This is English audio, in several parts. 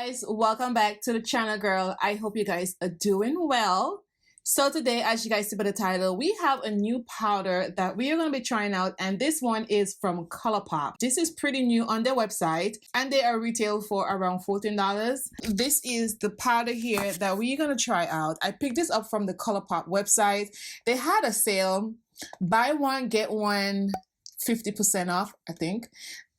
guys, welcome back to the channel, girl. I hope you guys are doing well. So today, as you guys see by the title, we have a new powder that we are going to be trying out, and this one is from Colourpop. This is pretty new on their website and they are retail for around $14. This is the powder here that we're going to try out. I picked this up from the Colourpop website. They had a sale, buy one get one 50% off, I think.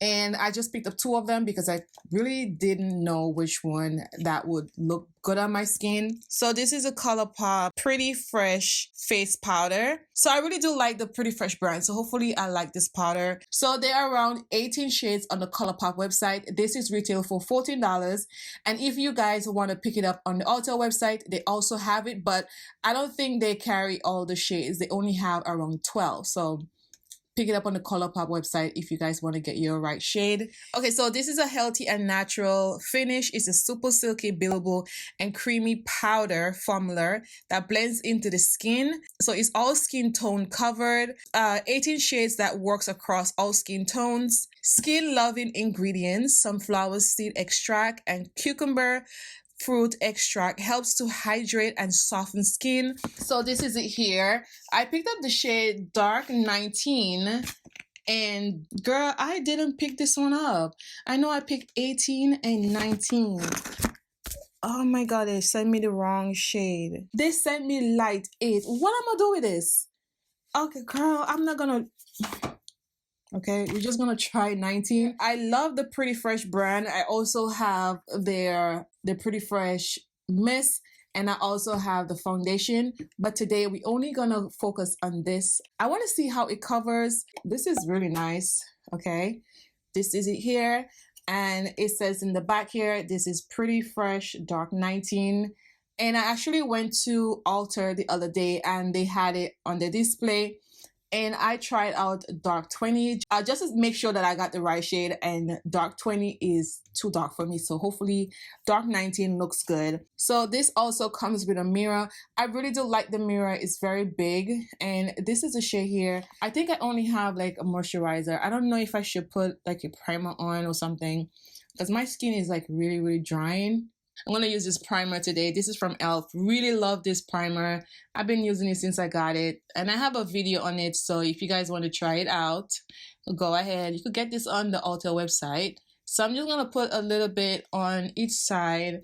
And I just picked up two of them because I really didn't know which one that would look good on my skin. So this is a Colourpop Pretty Fresh face powder. So I really do like the Pretty Fresh brand. So hopefully I like this powder. So there are around 18 shades on the Colourpop website. This is retail for $14. And if you guys want to pick it up on the Ulta website, they also have it. But I don't think they carry all the shades. They only have around 12. So pick it up on the Colourpop website if you guys want to get your right shade. Okay, so this is a healthy and natural finish. It's a super silky, buildable, and creamy powder formula that blends into the skin. So it's all skin tone covered. 18 shades that works across all skin tones. Skin loving ingredients, sunflower seed extract and cucumber fruit extract helps to hydrate and soften skin. So this is it here. I picked up the shade Dark 19, and girl, I didn't pick this one up. I know I picked 18 and 19. Oh my god, they sent me the wrong shade. They sent me light 8. What am I gonna do with this? Okay, girl, I'm not gonna... Okay, we're just gonna try 19. I love the Pretty Fresh brand. I also have the Pretty Fresh mist, and I also have the foundation. But today we're only gonna focus on this. I want to see how it covers. This is really nice. Okay, this is it here, and it says in the back here, this is Pretty Fresh Dark 19. And I actually went to Ulta the other day, and they had it on the display. And I tried out Dark 20 just to make sure that I got the right shade, and Dark 20 is too dark for me. So hopefully Dark 19 looks good. So this also comes with a mirror. I really do like the mirror. It's very big, and this is a shade here. I think I only have like a moisturizer. I don't know if I should put like a primer on or something because my skin is like really drying. I'm going to use this primer today. This is from e.l.f. Really love this primer. I've been using it since I got it. And I have a video on it. So if you guys want to try it out, go ahead. You could get this on the Ulta website. So I'm just going to put a little bit on each side.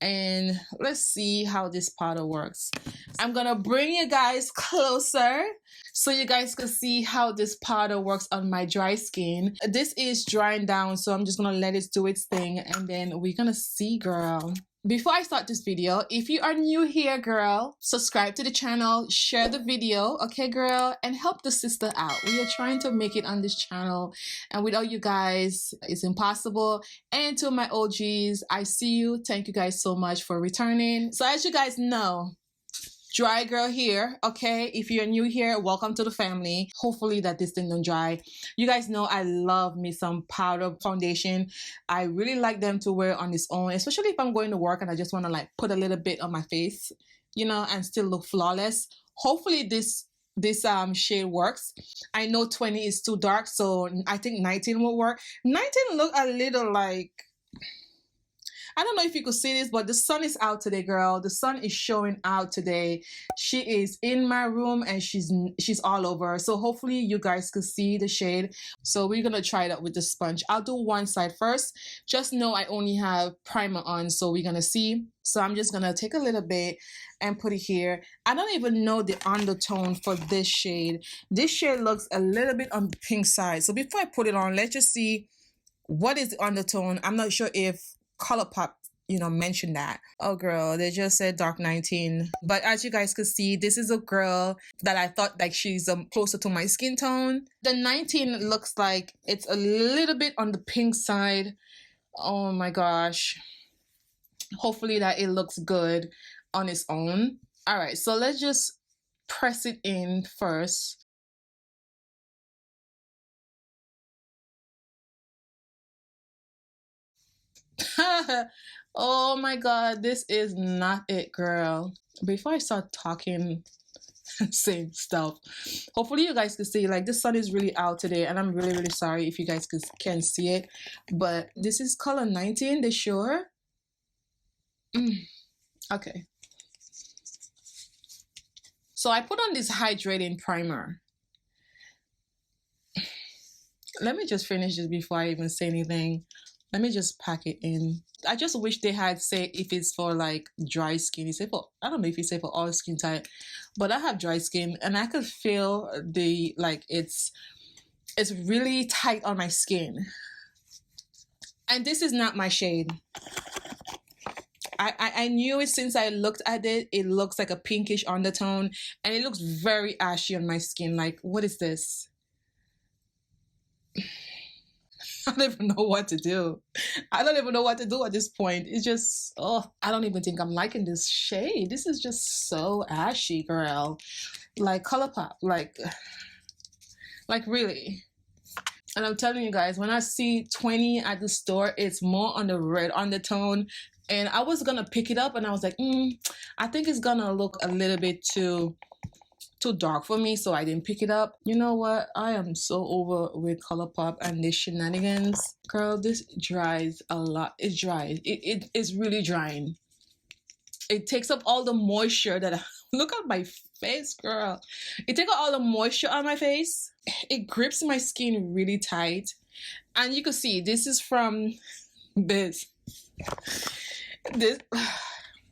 And let's see how this powder works. I'm going to bring you guys closer so you guys can see how this powder works on my dry skin. This is drying down, so I'm just going to let it do its thing, and then we're going to see, girl. Before I start this video, if you are new here, girl, subscribe to the channel, share the video, okay, girl, and help the sister out. We are trying to make it on this channel, and without you guys, it's impossible. And to my OGs, I see you. Thank you guys so much for returning. So as you guys know, dry girl here, okay? If you're new here, welcome to the family. Hopefully that this thing don't dry. You guys know I love me some powder foundation. I really like them to wear on its own, especially if I'm going to work and I just want to like put a little bit on my face, you know, and still look flawless. Hopefully this shade works. I know 20 is too dark, so I think 19 will work. 19 look a little like... I don't know if you could see this, but the sun is out today, girl. The sun is showing out today. She is in my room and she's all over. So hopefully you guys could see the shade. So we're going to try it out with the sponge. I'll do one side first. Just know I only have primer on, so we're going to see. So I'm just going to take a little bit and put it here. I don't even know the undertone for this shade. This shade looks a little bit on the pink side. So before I put it on, let's just see what is the undertone. I'm not sure if Colourpop, you know, mentioned that. Oh girl, they just said Dark 19. But as you guys could see, this is a girl that I thought like she's closer to my skin tone. The 19 looks like it's a little bit on the pink side. Oh my gosh. Hopefully that it looks good on its own. All right, so let's just press it in first. Oh my god, this is not it, girl. Before I start talking saying stuff, hopefully you guys can see, like, the sun is really out today, and I'm really sorry if you guys can see it, but this is color 19, they sure. Okay. So I put on this hydrating primer. Let me just finish this before I even say anything. Let me just pack it in. I just wish they had say if it's for like dry skin. You say for, I don't know if you say for all skin type, but I have dry skin and I could feel the like it's really tight on my skin. And this is not my shade. I knew it since I looked at it. It looks like a pinkish undertone and it looks very ashy on my skin. Like, what is this? I don't even know what to do. I don't even know what to do at this point. It's just, oh, I don't even think I'm liking this shade. This is just so ashy, girl. Like Colourpop, like really. And I'm telling you guys, when I see 20 at the store, it's more on the red undertone. And I was gonna pick it up and I was like, I think it's gonna look a little bit too dark for me, so I didn't pick it up. You know what? I am so over with Colourpop and this shenanigans. Girl, this dries a lot. It dries. It is really drying. It takes up all the moisture that look at my face, girl. It takes up all the moisture on my face. It grips my skin really tight. And you can see this is from this.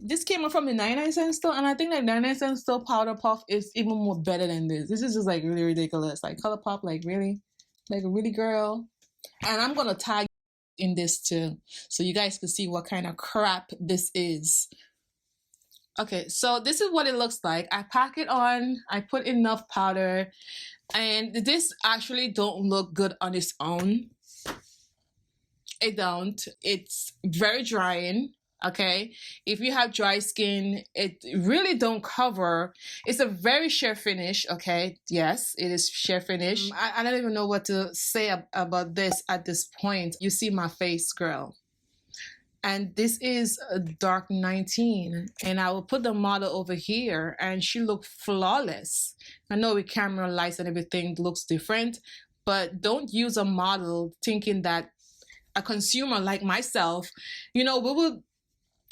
This came up from the 99-cent store, and I think like 99-cent store powder puff is even more better than this. This is just like really ridiculous. Like Colourpop, like really girl. And I'm gonna tag in this too, so you guys can see what kind of crap this is. Okay, so this is what it looks like. I pack it on, I put enough powder, and this actually don't look good on its own. It don't. It's very drying. Okay, if you have dry skin, it really don't cover. It's a very sheer finish. Okay, yes, it is sheer finish. I don't even know what to say about this at this point. You see my face, girl, and this is a dark 19, and I will put the model over here and she looked flawless. I know with camera lights and everything looks different, but don't use a model thinking that a consumer like myself, you know, we will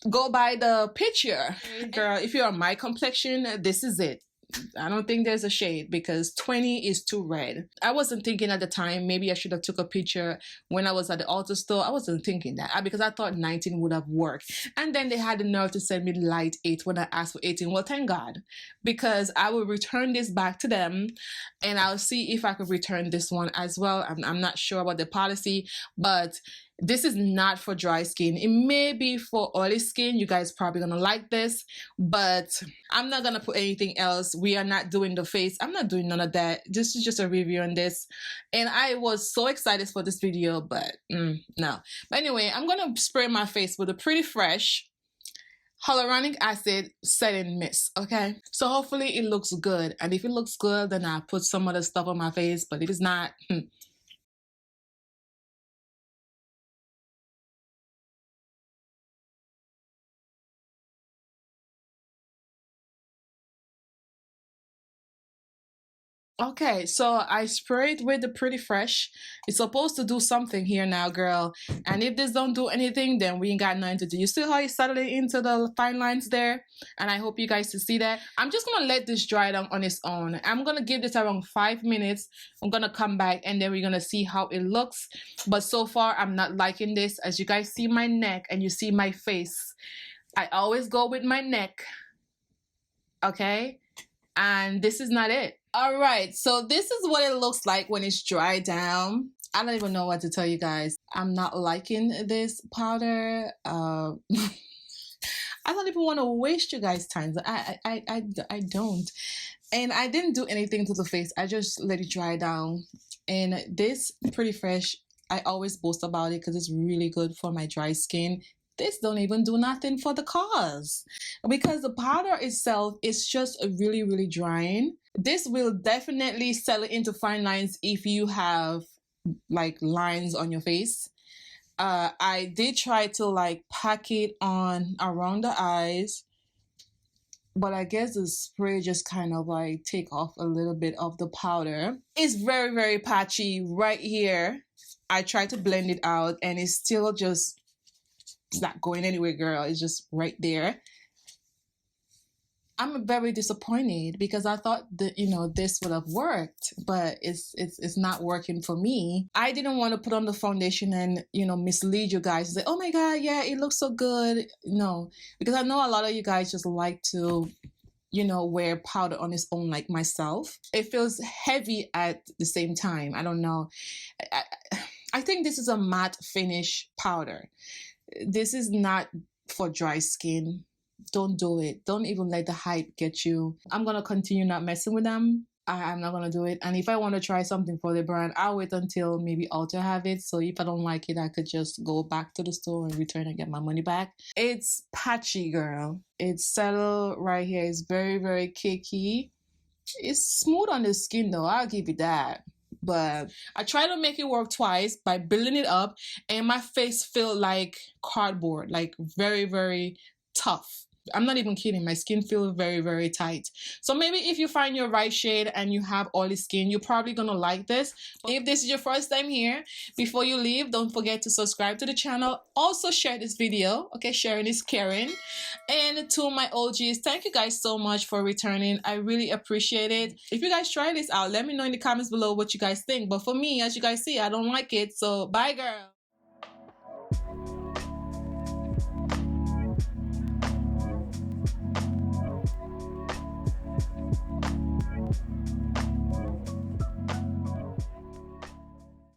go by the picture. Girl, if you're my complexion, this is it. I don't think there's a shade because 20 is too red. I wasn't thinking at the time, maybe I should have took a picture when I was at the Ulta store. I wasn't thinking that because I thought 19 would have worked. And then they had the nerve to send me light 8 when I asked for 18. Well, thank God, because I will return this back to them and I'll see if I could return this one as well. I'm not sure about the policy, but this is not for dry skin. It may be for oily skin. You guys probably gonna like this, but I'm not gonna put anything else. We are not doing the face. I'm not doing none of that. This is just a review on this. And I was so excited for this video, but no. But anyway, I'm gonna spray my face with a Pretty Fresh hyaluronic acid setting mist. Okay, so hopefully it looks good. And if it looks good, then I'll put some other stuff on my face. But if it's not, okay, so I sprayed with the Pretty Fresh. It's supposed to do something here now, girl. And if this don't do anything, then we ain't got nothing to do. You see how I settled it into the fine lines there? And I hope you guys can see that. I'm just gonna let this dry down on its own. I'm gonna give this around 5 minutes. I'm gonna come back and then we're gonna see how it looks. But so far, I'm not liking this. As you guys see my neck and you see my face, I always go with my neck, okay? And this is not it. All right, so this is what it looks like when it's dried down. I don't even know what to tell you guys. I'm not liking this powder. I don't even want to waste you guys' time. I don't. And I didn't do anything to the face. I just let it dry down. And this Pretty Fresh, I always boast about it because it's really good for my dry skin. This don't even do nothing for the cause because the powder itself is just really drying. This will definitely settle into fine lines if you have like lines on your face. I did try to like pack it on around the eyes, but I guess the spray just kind of like take off a little bit of the powder. It's very patchy right here. I tried to blend it out and it's still just it's not going anywhere, girl. It's just right there. I'm very disappointed because I thought that, you know, this would have worked, but it's not working for me. I didn't want to put on the foundation and, you know, mislead you guys. Say, oh my God, yeah, it looks so good. No, because I know a lot of you guys just like to, you know, wear powder on its own, like myself. It feels heavy at the same time. I don't know. I think this is a matte finish powder. This is not for dry skin. Don't do it. Don't even let the hype get you. I'm gonna continue not messing with them. I'm not gonna do it. And if I want to try something for the brand, I'll wait until maybe Ulta have it. So if I don't like it, I could just go back to the store and return and get my money back. It's patchy, girl. It's subtle right here. It's very, very cakey. It's smooth on the skin though. I'll give you that. But I tried to make it work twice by building it up, and my face felt like cardboard, like very, very tough. I'm not even kidding. My skin feels very, very tight. So maybe if you find your right shade and you have oily skin, you're probably gonna like this. But if this is your first time here, before you leave, don't forget to subscribe to the channel. Also share this video. Okay, sharing is caring. And to my OGs, thank you guys so much for returning. I really appreciate it. If you guys try this out, let me know in the comments below what you guys think. But for me, as you guys see, I don't like it. So bye, girl.